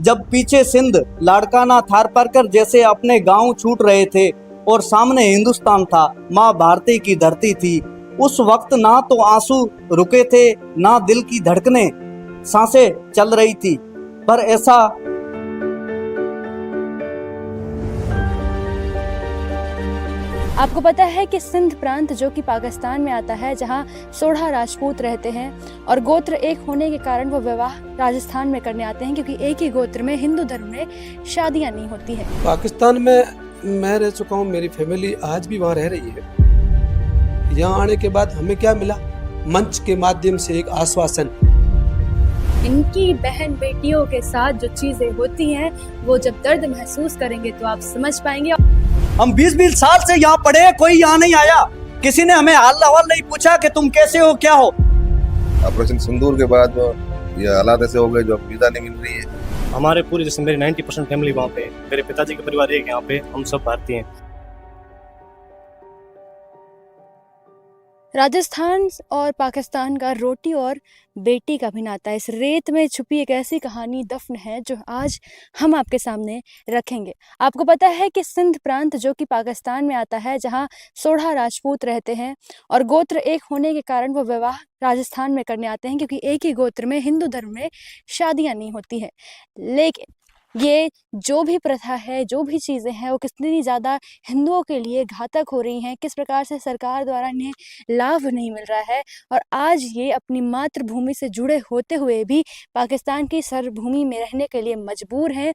जब पीछे सिंध लाड़काना थारपारकर जैसे अपने गांव छूट रहे थे और सामने हिंदुस्तान था, माँ भारती की धरती थी। उस वक्त ना तो आंसू रुके थे, ना दिल की धड़कनें, सांसें चल रही थी। पर ऐसा आपको पता है कि सिंध प्रांत जो कि पाकिस्तान में आता है, जहां 16 राजपूत रहते हैं और गोत्र एक होने के कारण वो विवाह राजस्थान में करने आते हैं, क्योंकि एक ही गोत्र में हिंदू धर्म में शादियां नहीं होती हैं। पाकिस्तान में मैं रह चुका हूँ, मेरी फैमिली आज भी वहाँ रह रही है। यहाँ आने के बाद हमें क्या मिला? मंच के माध्यम से एक आश्वासन। इनकी बहन बेटियों के साथ जो चीजें होती हैं वो जब दर्द महसूस करेंगे तो आप समझ पाएंगे। हम 20-20 साल से यहाँ पढ़े, कोई यहाँ नहीं आया, किसी ने हमें हाल अहवाल नहीं पूछा कि तुम कैसे हो, क्या हो। ऑपरेशन सिंदूर के बाद जो ये हालात ऐसे हो गए, जो वीजा नहीं मिल रही है। हमारे पूरी जैसे मेरी 90% फैमिली वहाँ पे, मेरे पिताजी का परिवार एक यहाँ पे, हम सब भारतीय हैं। राजस्थान और पाकिस्तान का रोटी और बेटी का भी नाता, इस रेत में छुपी एक ऐसी कहानी दफन है जो आज हम आपके सामने रखेंगे। आपको पता है कि सिंध प्रांत जो कि पाकिस्तान में आता है, जहां 16 राजपूत रहते हैं और गोत्र एक होने के कारण वो विवाह राजस्थान में करने आते हैं, क्योंकि एक ही गोत्र में हिंदू धर्म में शादियां नहीं होती हैं। लेकिन ये जो भी प्रथा है, जो भी चीज़ें हैं, वो कितनी ज़्यादा हिंदुओं के लिए घातक हो रही हैं, किस प्रकार से सरकार द्वारा इन्हें लाभ नहीं मिल रहा है, और आज ये अपनी मातृभूमि से जुड़े होते हुए भी पाकिस्तान की सरभूमि में रहने के लिए मजबूर हैं।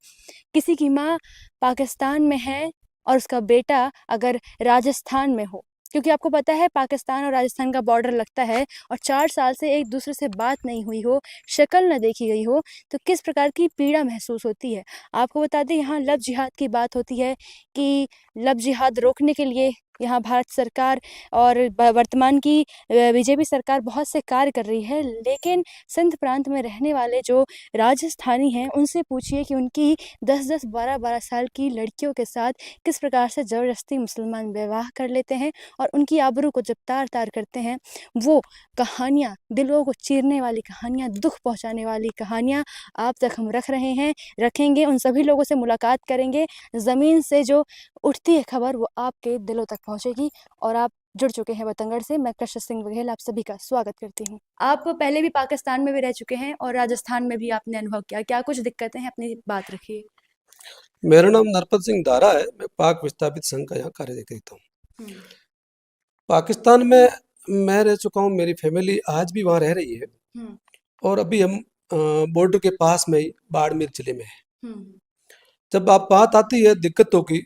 किसी की माँ पाकिस्तान में है और उसका बेटा अगर राजस्थान में हो, क्योंकि आपको पता है पाकिस्तान और राजस्थान का बॉर्डर लगता है, और 4 साल से एक दूसरे से बात नहीं हुई हो, शक्ल न देखी गई हो, तो किस प्रकार की पीड़ा महसूस होती है। आपको बता दें, यहाँ लव जिहाद की बात होती है कि लव जिहाद रोकने के लिए यहाँ भारत सरकार और वर्तमान की बीजेपी सरकार बहुत से कार्य कर रही है। लेकिन सिंध प्रांत में रहने वाले जो राजस्थानी हैं, उनसे पूछिए कि उनकी 10-10, 12-12 साल की लड़कियों के साथ किस प्रकार से ज़बरदस्ती मुसलमान विवाह कर लेते हैं और उनकी आबरू को जब तार तार करते हैं। वो कहानियाँ, दिलों को चीरने वाली कहानियाँ, दुख पहुँचाने वाली कहानियाँ आप तक हम रख रहे हैं, रखेंगे। उन सभी लोगों से मुलाकात करेंगे। ज़मीन से जो उठती है खबर वो आपके दिलों तक पहुँचेगी। और आप जुड़ चुके हैं बतंगड़ से। मैं कशिश सिंह बघेल आप सभी का स्वागत करती हूँ। आप पहले भी पाकिस्तान में भी रह चुके हैं और राजस्थान में भी आपने अनुभव किया, क्या कुछ दिक्कतें हैं? अपनी बात रखिए। मेरा नाम नरपत सिंह दारा है, मैं पाक विस्थापित संघ का यहाँ कार्य करता हूँ। पाकिस्तान में मैं रह चुका हूँ, मेरी फैमिली आज भी वहाँ रह रही है, और अभी हम बॉर्डर के पास में ही बाड़मेर जिले में है। जब आप बात आती है दिक्कतों की,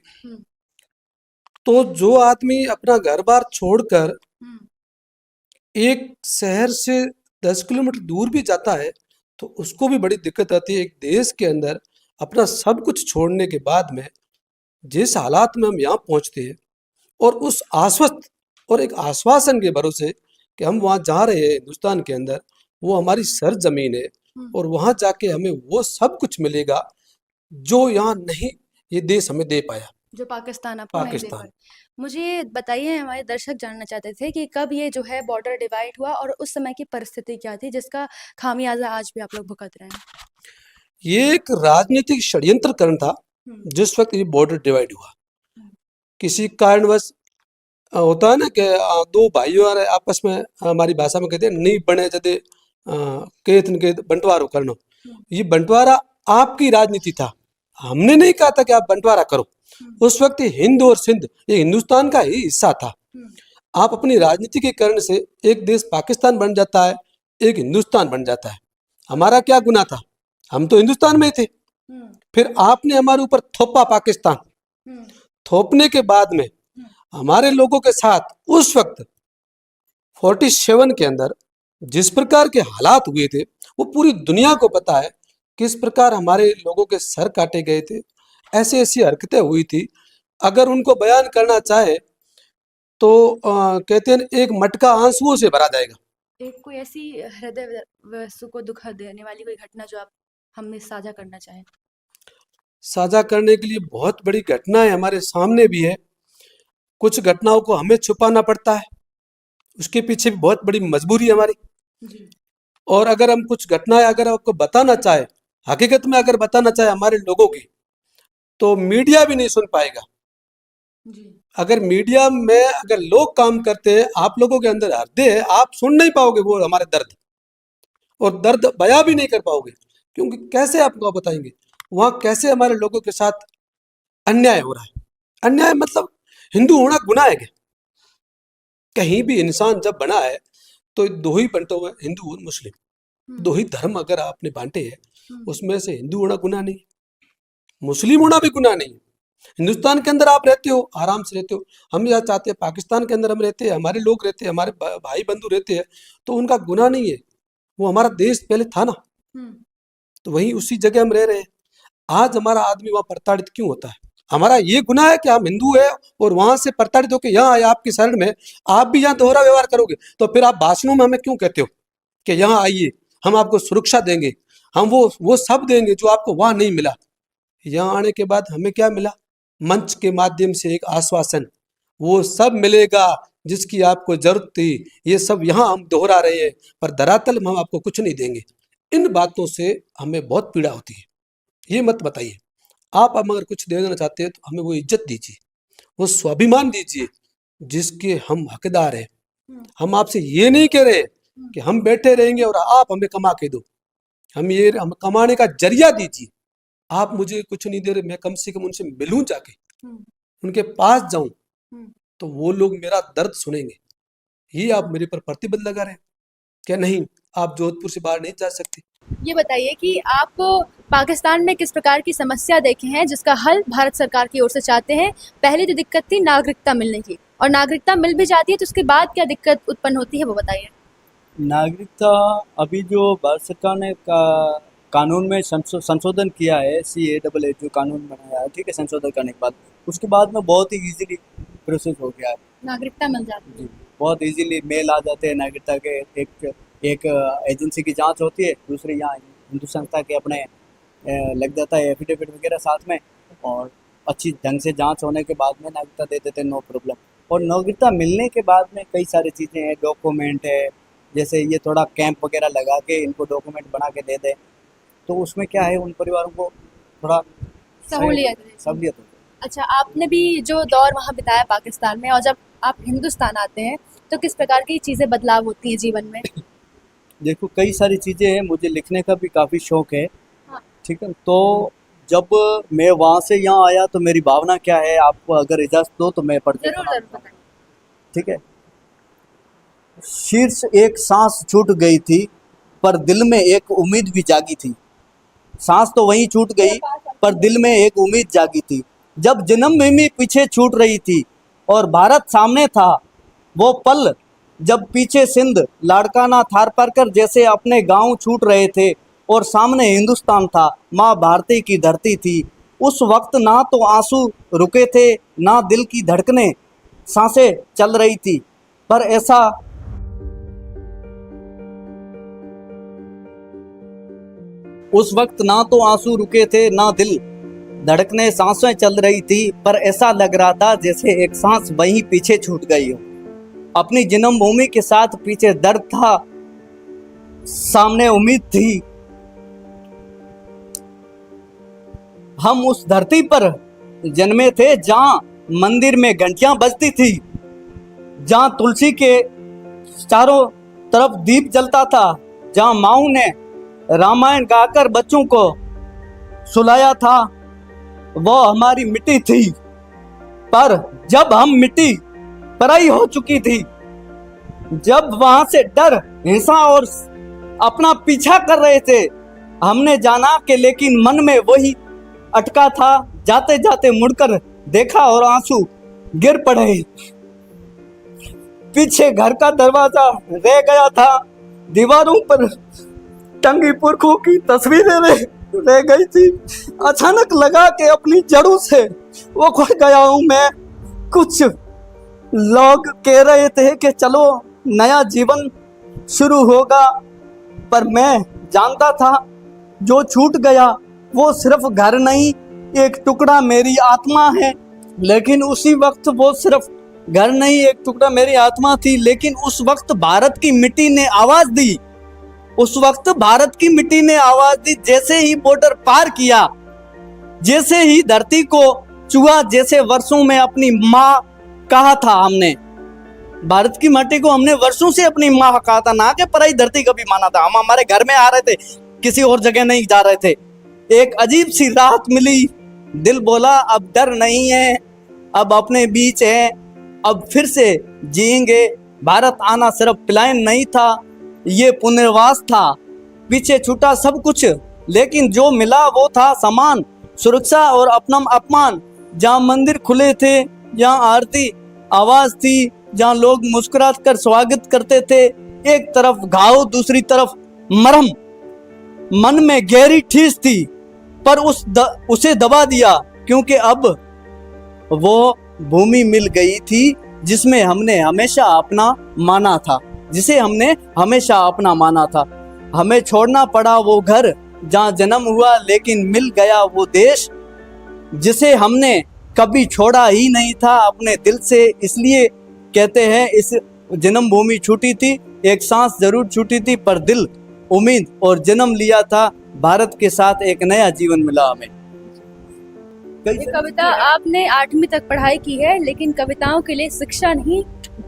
तो जो आदमी अपना घर बार छोड़कर एक शहर से 10 किलोमीटर दूर भी जाता है तो उसको भी बड़ी दिक्कत आती है। एक देश के अंदर अपना सब कुछ छोड़ने के बाद में जिस हालात में हम यहाँ पहुँचते हैं, और उस आश्वस्त और एक आश्वासन के भरोसे कि हम वहाँ जा रहे हैं हिंदुस्तान के अंदर, वो हमारी सरजमीन है और वहाँ जाके हमें वो सब कुछ मिलेगा जो यहाँ नहीं ये देश हमें दे पाया, जो पाकिस्तान आपको नहीं दे पाकिस्तान। पाया। मुझे बताइए, हमारे दर्शक जानना चाहते थे कि कब ये जो है बॉर्डर डिवाइड हुआ और उस समय की परिस्थिति क्या थी जिसका खामियाजा आज भी आप लोग भुगत रहे हैं? ये एक राजनीतिक षड्यंत्रकरण था जिस वक्त ये बॉर्डर डिवाइड हुआ। किसी कारणवश होता है ना कि दो भाइयों आपस में, हमारी भाषा में कहते हैं नहीं बने जदे केत न केत बंटवारो करना। ये बंटवारा आपकी राजनीति था, हमने नहीं कहा था कि आप बंटवारा करो। उस वक्त हिंद और सिंध ये हिंदुस्तान का ही हिस्सा था। आप अपनी राजनीति के कारण से एक देश पाकिस्तान बन जाता है, एक हिंदुस्तान बन जाता है। हमारा क्या गुनाह था? हम तो हिंदुस्तान में थे। फिर आपने हमारे ऊपर थोपा पाकिस्तान। थोपने के बाद में हमारे लोगों के साथ उस वक्त 47 के अंदर जिस प्रकार के हालात हुए थे, वो पूरी दुनिया को पता है। किस प्रकार हमारे लोगों के सर काटे गए थे, ऐसी ऐसी हरकतें हुई थी। अगर उनको बयान करना चाहे तो कहते हैं एक मटका आंसुओं से भरा जाएगा। एक कोई ऐसी हृदय वस्तु को दुख देने वाली कोई घटना जो आप हमें साझा करना चाहें? साझा करने के लिए बहुत बड़ी घटनाएं हमारे सामने भी है। कुछ घटनाओं को हमें छुपाना पड़ता है, उसके पीछे भी बहुत बड़ी मजबूरी है हमारी। और अगर हम कुछ घटनाएं अगर आपको बताना चाहे हकीकत में अगर बताना चाहे हमारे लोगों की, तो मीडिया भी नहीं सुन पाएगा। अगर मीडिया में अगर लोग काम करते हैं, आप लोगों के अंदर हृदय है, आप सुन नहीं पाओगे वो हमारे दर्द, और दर्द बयां भी नहीं कर पाओगे, क्योंकि कैसे आपको बताएंगे वहां कैसे हमारे लोगों के साथ अन्याय हो रहा है। अन्याय मतलब हिंदू होना गुनाह है क्या? कहीं भी इंसान जब बना है तो दो ही बंटो हुए, हिंदू और मुस्लिम, दो ही धर्म अगर आपने बांटे हैं, उसमें से हिंदू होना गुनाह नहीं, मुस्लिम होना भी गुनाह नहीं। हिंदुस्तान के अंदर आप रहते हो, आराम से रहते हो, हम यह चाहते हैं पाकिस्तान के अंदर हम रहते हैं, हमारे लोग रहते हैं, हमारे भाई बंधु रहते हैं, तो उनका गुनाह नहीं है, वो हमारा देश पहले था ना, तो वहीं उसी जगह हम रह रहे हैं। आज हमारा आदमी वहां प्रताड़ित क्यों होता है? हमारा ये गुनाह है कि हम हिंदू है और वहां से प्रताड़ित होकर यहाँ आए आपकी शरण में, आप भी यहाँ दोहरा व्यवहार करोगे, तो फिर आप भाषणों में हमें क्यों कहते हो कि यहाँ आइए, हम आपको सुरक्षा देंगे, हम वो सब देंगे जो आपको वहां नहीं मिला। यहाँ आने के बाद हमें क्या मिला? मंच के माध्यम से एक आश्वासन, वो सब मिलेगा जिसकी आपको जरूरत थी, ये सब यहाँ हम दोहरा रहे हैं, पर धरातल में हम आपको कुछ नहीं देंगे। इन बातों से हमें बहुत पीड़ा होती है। ये मत बताइए, आप हम अगर कुछ दे देना चाहते हैं तो हमें वो इज्जत दीजिए, वो स्वाभिमान दीजिए जिसके हम हकदार हैं। हम आपसे ये नहीं कह रहे कि हम बैठे रहेंगे और आप हमें कमा के दो, हम कमाने का जरिया दीजिए। आप मुझे कुछ नहीं दे रहे, मैं कम से कम उनसे मिलूं, जाके उनके पास जाऊं, तो वो लोग मेरा दर्द सुनेंगे। ये आप मेरे पर प्रतिबंध लगा रहे हैं क्या? नहीं, आप जोधपुर से बाहर नहीं जा सकते। ये बताइए कि आप पाकिस्तान में किस प्रकार की समस्या देखे हैं जिसका हल भारत सरकार की ओर से चाहते हैं? पहली जो दिक्कत थी नागरिकता मिलने की, और नागरिकता मिल भी जाती है तो उसके बाद क्या दिक्कत उत्पन्न होती है, वो बताइए। नागरिकता अभी जो भारत सरकार ने कानून में संशोधन किया है, CAA जो कानून बनाया है, ठीक है, संशोधन करने के बाद उसके बाद में बहुत ही इजीली प्रोसेस हो गया है। नागरिकता मिल जाती है, जी, बहुत इजीली मेल आ जाते हैं नागरिकता के। एक एजेंसी की जांच होती है, दूसरी यहाँ हिंदू संस्था के अपने लग जाता है एफिडेविट वगैरह साथ में, और अच्छी ढंग से जांच होने के बाद में नागरिकता दे देते हैं, नो प्रॉब्लम। और नागरिकता मिलने के बाद में कई सारी चीज़ें हैं, डॉक्यूमेंट है, जैसे ये थोड़ा कैंप वगैरह लगा के इनको डॉक्यूमेंट बना के दे दें, तो उसमें क्या है उन परिवारों को थोड़ा सहूलियत होती है। अच्छा, आपने भी जो दौर वहाँ बिताया पाकिस्तान में, और जब आप हिंदुस्तान आते हैं तो किस प्रकार की चीज़ें बदलाव होती हैं जीवन में? देखो, कई सारी चीज़ें हैं, मुझे लिखने का भी काफ़ी शौक है, हाँ। ठीक है। तो जब मैं वहाँ से यहाँ आया तो मेरी भावना क्या है, आपको अगर इजाज़त दो तो मैं पढ़ के जरूर सुनाऊंगा। बताइए। ठीक है। शीर्ष एक सांस छूट गई थी पर दिल में एक उम्मीद भी जागी थी। सांस तो वहीं छूट गई पर दिल में एक उम्मीद जागी थी। जब जन्मभूमि पीछे छूट रही थी और भारत सामने था, वो पल जब पीछे सिंध लाड़काना थारपारकर जैसे अपने गांव छूट रहे थे और सामने हिंदुस्तान था, माँ भारती की धरती थी। उस वक्त ना तो आंसू रुके थे, ना दिल की धड़कनें, सांसें चल रही थी, पर ऐसा उस वक्त ना तो आंसू रुके थे, ना दिल धड़कने, सांसें चल रही थी, पर ऐसा लग रहा था जैसे एक सांस वहीं पीछे छूट गई हो। अपनी जन्मभूमि के साथ पीछे दर्द था, सामने उम्मीद थी। हम उस धरती पर जन्मे थे जहां मंदिर में घंटियां बजती थी, जहां तुलसी के चारों तरफ दीप जलता था, जहां माओ ने रामायण गाकर बच्चों को सुलाया था। वो हमारी मिट्टी थी, पर जब हम मिट्टी पराई हो चुकी थी, जब वहां से डर, हिंसा और अपना पीछा कर रहे थे, हमने जाना कि लेकिन मन में वही अटका था। जाते जाते मुड़कर देखा और आंसू गिर पड़े। पीछे घर का दरवाजा रह गया था, दीवारों पर टंगी पुरखों की तस्वीरें रह गई थी। अचानक लगा कि अपनी जड़ों से वो खो गया हूं मैं। कुछ लोग कह रहे थे कि चलो नया जीवन शुरू होगा, पर मैं जानता था जो छूट गया वो सिर्फ घर नहीं, एक टुकड़ा मेरी आत्मा है। लेकिन उसी वक्त वो सिर्फ घर नहीं, एक टुकड़ा मेरी आत्मा थी। लेकिन उस वक्त भारत की मिट्टी ने आवाज दी उस वक्त भारत की मिट्टी ने आवाज दी, जैसे ही बॉर्डर पार किया, जैसे ही धरती को छुआ, जैसे वर्षों में अपनी माँ कहा था हमने, भारत की माटी को हमने वर्षों से अपनी माँ कहा था, ना कि पराई धरती कभी माना था। हम हमारे घर में आ रहे थे, किसी और जगह नहीं जा रहे थे। एक अजीब सी राहत मिली, दिल बोला अब डर नहीं है, अब अपने बीच है, अब फिर से जिएंगे। भारत आना सिर्फ प्लान नहीं था, ये पुनर्वास था। पीछे छूटा सब कुछ, लेकिन जो मिला वो था समान, सुरक्षा और अपना अपमान। जहाँ मंदिर खुले थे, जहाँ आरती आवाज थी, जहाँ लोग मुस्कुरात कर स्वागत करते थे, एक तरफ घाव दूसरी तरफ मरहम। मन में गहरी ठेस थी, पर उसे दबा दिया, क्योंकि अब वो भूमि मिल गई थी जिसमें हमने हमेशा अपना माना था, जिसे हमने हमेशा अपना माना था। हमें छोड़ना पड़ा वो घर जहाँ जन्म हुआ, लेकिन मिल गया वो देश जिसे हमने कभी छोड़ा ही नहीं था अपने दिल से। इसलिए कहते हैं इस जन्मभूमि छूटी थी, एक सांस जरूर छूटी थी, पर दिल, उम्मीद और जन्म लिया था। भारत के साथ एक नया जीवन मिला हमें। ये कविता आपने 8वीं तक पढ़ाई की है, लेकिन कविताओं के लिए शिक्षा नहीं,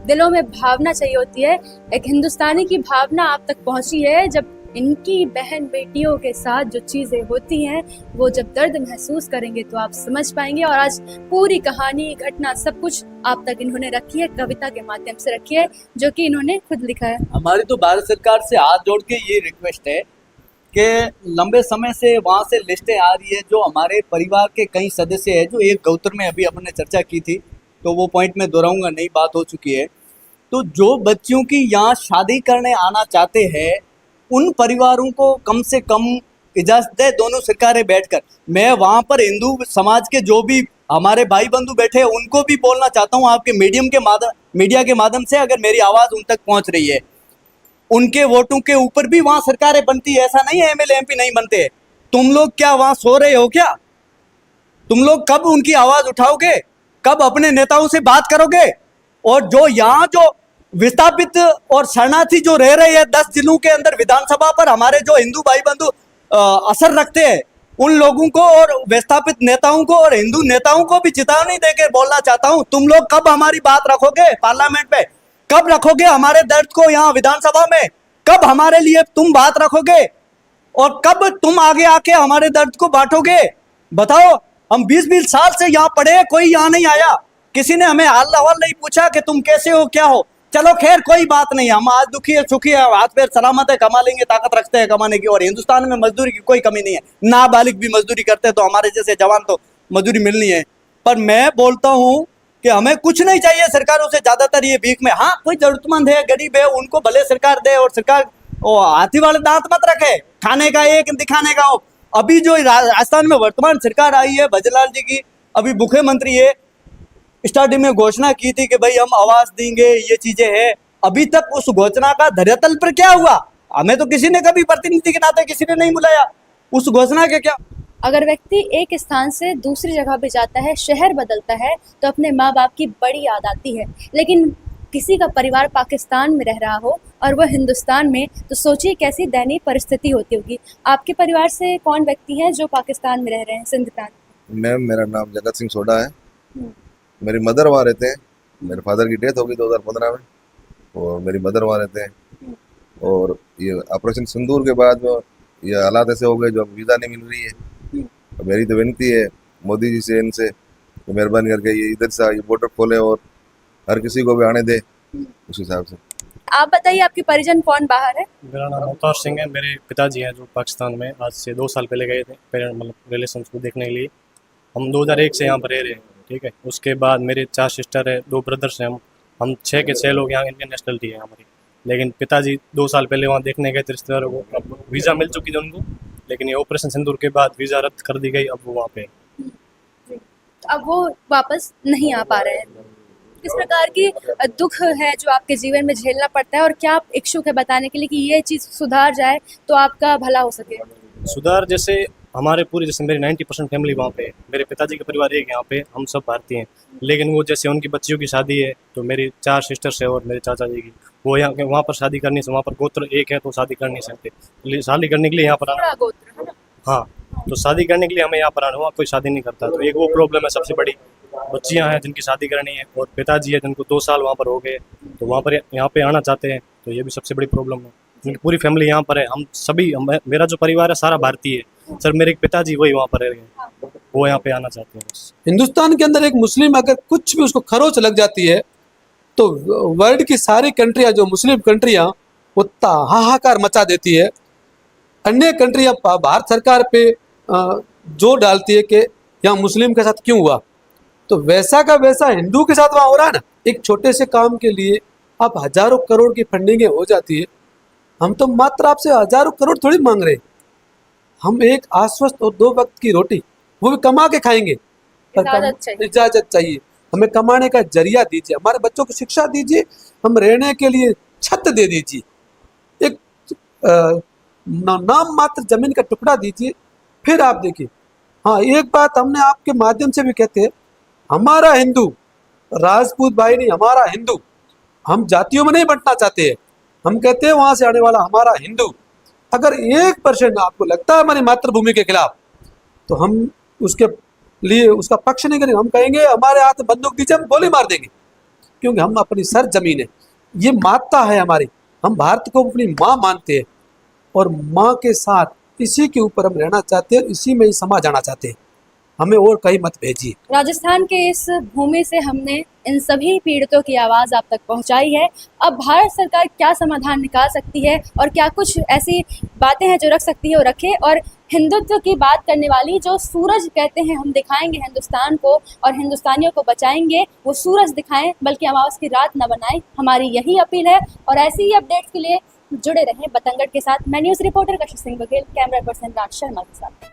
दिलों में भावना चाहिए होती है। एक हिंदुस्तानी की भावना आप तक पहुंची है। जब इनकी बहन बेटियों के साथ जो चीजें होती हैं, वो जब दर्द महसूस करेंगे तो आप समझ पाएंगे। और आज पूरी कहानी, घटना, सब कुछ आप तक इन्होंने रखी है, कविता के माध्यम से रखी है, जो कि इन्होंने खुद लिखा है। हमारी तो भारत सरकार से हाथ जोड़ के ये रिक्वेस्ट है कि लंबे समय से वहाँ से लिस्टें आ रही है, जो हमारे परिवार के कई सदस्य हैं, जो एक गौत्र में अभी अपने चर्चा की थी, तो वो पॉइंट में दोहराऊंगा नहीं, बात हो चुकी है। तो जो बच्चियों की यहाँ शादी करने आना चाहते हैं, उन परिवारों को कम से कम इजाजत दे दोनों सरकारें बैठकर। मैं वहाँ पर हिंदू समाज के जो भी हमारे भाई बंधु बैठे हैं, उनको भी बोलना चाहता हूँ आपके मीडिया के माध्यम से, अगर मेरी आवाज़ उन तक पहुँच रही है। उनके वोटों के ऊपर भी वहाँ सरकारें बनती है, ऐसा नहीं है एमएलए एमपी नहीं बनते। तुम लोग क्या वहाँ सो रहे हो क्या? तुम लोग कब उनकी आवाज़ उठाओगे? कब अपने नेताओं से बात करोगे? और जो यहाँ जो विस्थापित और शरणार्थी जो रह रहे हैं 10 जिलों के अंदर, विधानसभा पर हमारे जो हिंदू भाई बंधु असर रखते हैं, उन लोगों को और विस्थापित नेताओं को और हिंदू नेताओं को भी चेतावनी देकर बोलना चाहता हूं, तुम लोग कब हमारी बात रखोगे पार्लियामेंट में? कब रखोगे हमारे दर्द को यहाँ विधानसभा में? कब हमारे लिए तुम बात रखोगे? और कब तुम आगे आके हमारे दर्द को बांटोगे? बताओ, हम 20-20 साल से यहाँ पढ़े, कोई यहाँ नहीं आया, किसी ने हमें हाल हवाल नहीं पूछा कि तुम कैसे हो, क्या हो। चलो खैर कोई बात नहीं, हम आज दुखी है, सुखी है, हाथ पैर सलामत है, कमा लेंगे, ताकत रखते हैं कमाने की। और हिंदुस्तान में मजदूरी की कोई कमी नहीं है, नाबालिग भी मजदूरी करते हैं, तो हमारे जैसे जवान तो मजदूरी मिलनी है। पर मैं बोलता हूँ कि हमें कुछ नहीं चाहिए सरकारों से, ज्यादातर ये भीख में। हाँ, कोई जरूरतमंद है, गरीब है, उनको भले सरकार दे, और सरकार हाथी वाले दांत मत रखे, खाने का एक दिखाने का हो। अभी जो राजस्थान में वर्तमान सरकार आई है भजनलाल जी की, अभी मुख्यमंत्री है, स्टार्टिंग में घोषणा की थी कि भाई हम आवाज देंगे, ये चीजें हैं। अभी तक उस घोषणा का धरातल पर क्या हुआ? हमें तो किसी ने कभी प्रतिनिधि के नाते किसी ने नहीं बुलाया, उस घोषणा के क्या? अगर व्यक्ति एक स्थान से दूसरी जगह पे जाता है, शहर बदलता है, तो अपने माँ बाप की बड़ी याद आती है। लेकिन किसी का परिवार पाकिस्तान में रह रहा हो और वह हिंदुस्तान में, तो सोचिए कैसी दयनीय परिस्थिति होती होगी। आपके परिवार से कौन व्यक्ति हैं जो पाकिस्तान में रह रहे हैं, सिंध प्रांत? मैम, मेरा नाम जगत सिंह सोडा है। मेरी मदर वहाँ रहते हैं, मेरे फादर की डेथ हो गई 2015 में, और मेरी मदर वहाँ रहते हैं। और ये ऑपरेशन सिंदूर के बाद ये हालात ऐसे हो गए, जो वीज़ा नहीं मिल रही है। तो मेरी तो विनती है मोदी जी से, इनसे तो मेहरबानी करके ये इधर से ये बॉर्डर खोले और हर किसी को भी आने दे उस हिसाब से। आप बताइए, आपके परिजन कौन बाहर है? मेरा नाम अवतार सिंह है। मेरे पिताजी हैं जो पाकिस्तान में आज से 2 साल पहले गए थे, पेरेंट मतलब रिलेशन को देखने के लिए। हम 2001 से यहाँ पर रह रहे हैं, ठीक है। उसके बाद मेरे 4 सिस्टर है, 2 ब्रदर्स हैं। हम 6 के 6 लोग यहाँ इंडियन नेशनलिटी है हमारी। लेकिन पिताजी 2 साल पहले वहाँ देखने गए थे रिश्तेदारों को। अब वीज़ा मिल चुकी थी उनको, लेकिन ये ऑपरेशन सिंदूर के बाद वीज़ा रद्द कर दी गई। अब वो वहाँ पे, अब वो वापस नहीं आ पा रहे हैं। किस प्रकार की दुख है जो आपके जीवन में झेलना पड़ता है, और क्या आप इच्छुक है बताने के लिए कि ये चीज़ सुधार जाए तो आपका भला हो सके? सुधार जैसे हमारे पूरी, जैसे मेरी 90% फैमिली वहाँ पे है। मेरे पिताजी का परिवार एक यहाँ पे, हम सब भारतीय हैं। लेकिन वो जैसे उनकी बच्चियों की शादी है, तो मेरी 4 सिस्टर्स है और मेरे चाचा जी की, वो यहाँ वहाँ पर शादी करने से, वहाँ पर गोत्र एक है तो शादी कर नहीं सकते, शादी करने के लिए यहाँ पर आना। थोड़ा गोत्र है ना। हाँ, तो शादी करने के लिए हमें यहाँ पर आना, वहाँ कोई शादी नहीं करता, तो एक वो प्रॉब्लम है सबसे बड़ी। बच्चियाँ हैं जिनकी शादी करनी है और पिताजी है जिनको 2 साल वहाँ पर हो गए, तो वहाँ पर यहाँ पे आना चाहते हैं, तो ये भी सबसे बड़ी प्रॉब्लम है। उनकी पूरी फैमिली यहाँ पर है, हम सभी मेरा जो परिवार है सारा भारतीय है सर, मेरे एक पिताजी वही वहाँ पर रह गए, वो यहाँ पे आना चाहते हैं बस। हिंदुस्तान के अंदर एक मुस्लिम अगर कुछ भी उसको खरोच लग जाती है तो वर्ल्ड की सारी कंट्रियां, जो मुस्लिम कंट्रियां, वो हाहाकार मचा देती है। अन्य कंट्रियां भारत सरकार पे जोर डालती है कि यहाँ मुस्लिम के साथ क्यों हुआ, तो वैसा का वैसा हिंदू के साथ वहाँ हो रहा है ना। एक छोटे से काम के लिए आप हजारों करोड़ की फंडिंग हो जाती है। हम तो मात्र आपसे हजारों करोड़ थोड़ी मांग रहे, हम एक आश्वस्त और 2 वक्त की रोटी, वो भी कमा के खाएंगे, इजाजत चाहिए। इजाजत चाहिए। हमें कमाने का जरिया दीजिए, हमारे बच्चों को शिक्षा दीजिए, हम रहने के लिए छत दे दीजिए, एक नाम मात्र जमीन का टुकड़ा दीजिए, फिर आप देखिए। हाँ, एक बात हमने आपके माध्यम से भी कहते हैं, हमारा हिंदू, राजपूत भाई नहीं, हमारा हिंदू, हम जातियों में नहीं बंटना चाहते हैं, हम कहते हैं वहां से आने वाला हमारा हिंदू। अगर 1% आपको लगता है हमारी मातृभूमि के खिलाफ, तो हम उसके लिए उसका पक्ष नहीं करेंगे, हम कहेंगे हमारे हाथ में बंदूक दीजिए, हम गोली मार देंगे, क्योंकि हम अपनी सर जमीन है, ये माता है हमारी, हम भारत को अपनी माँ मानते हैं और माँ के साथ इसी के ऊपर हम रहना चाहते हैं, इसी में ही समा जाना चाहते हैं, हमें और कहीं मत भेजिए। राजस्थान के इस भूमि से हमने इन सभी पीड़ितों की आवाज़ आप तक पहुंचाई है। अब भारत सरकार क्या समाधान निकाल सकती है और क्या कुछ ऐसी बातें हैं जो रख सकती है वो रखे, और हिंदुत्व की बात करने वाली जो सूरज कहते हैं हम दिखाएंगे हिंदुस्तान को और हिंदुस्तानियों को बचाएंगे, वो सूरज दिखाएं, बल्कि अमावस की रात न बनाएं, हमारी यही अपील है। और ऐसी ही अपडेट्स के लिए जुड़े रहें बतंगड़ के साथ। मैं न्यूज़ रिपोर्टर कशिश सिंह बघेल, कैमरा पर्सन राज शर्मा के साथ।